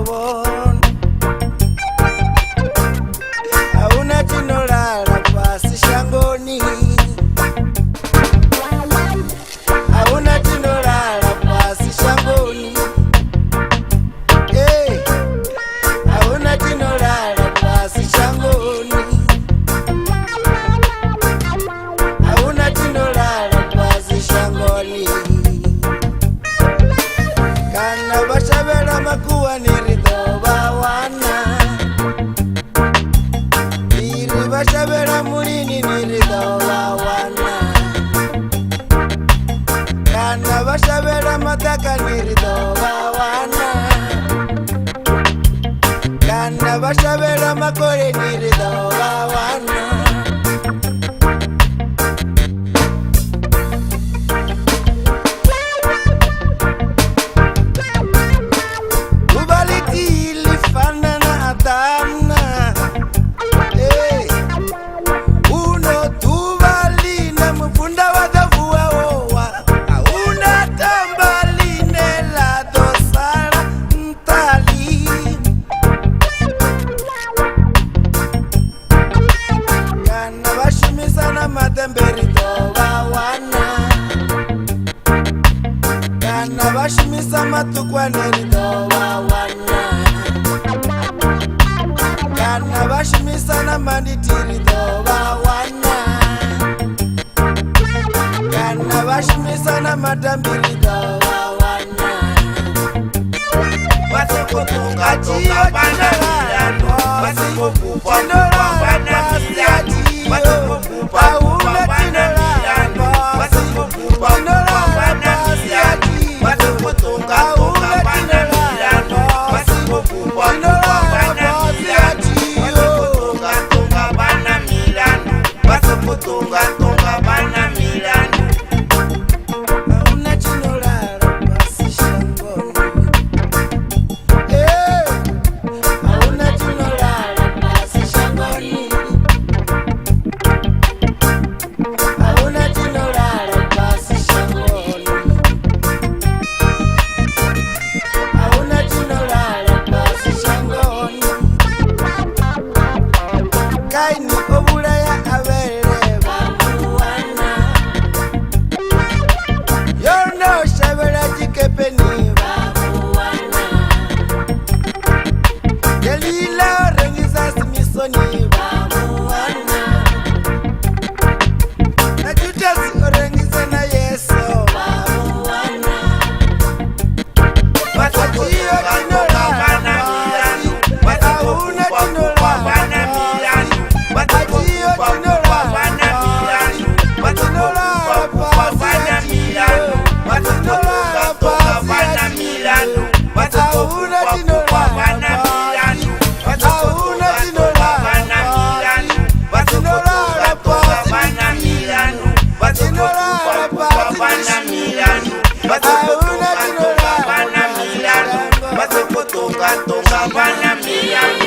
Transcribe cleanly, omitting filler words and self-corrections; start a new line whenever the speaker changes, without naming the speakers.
tovon hauna chinorara pasi shangoni hauna chinorara pasi shangoni hauna chinorara pasi shangoni hauna chinorara pasi shangoni kana vashavela makuwa niridova wana iri vashavela mulini niridova wana kana vashavela mataka niridova wana kana vashavela makore niridova wana kana vashimisa matukwaneri dova wana kana vashimisa na manditiri dova wana kana vashimisa na matambiri dova wana
vasokotonga tonga vana milano vasokokupa kupa vana milano vasokokupa kupa vana milano vasokokupa kupa vana milano vasokotonga tonga vana milano vasokokupa kupa vana milano vasokotonga tonga vana milano vasokotonga tonga vana milano
hauna chinorara pasi shangoni hauna chinorara pasi shangoni hauna chinorara pasi shangoni hauna chinorara pasi shangoni kaini obulaya abere bamuwana yono shabela jikepeni bamuwana delila rengisa simisoni bamuwana najutasi orengisa na yeso bamuwana
vasokotonga tonga vana milano vasokokupa kupa vana milano vasokokupa kupa vana milano vasokokupa kupa vana milano vasokotonga tonga vana milano vasokokupa kupa vana milano vasokotonga tonga vana milano vasokotonga tonga vana milano vasokokupa kupa vana milano vasokotonga tonga vana milano vasokotonga tonga vana milano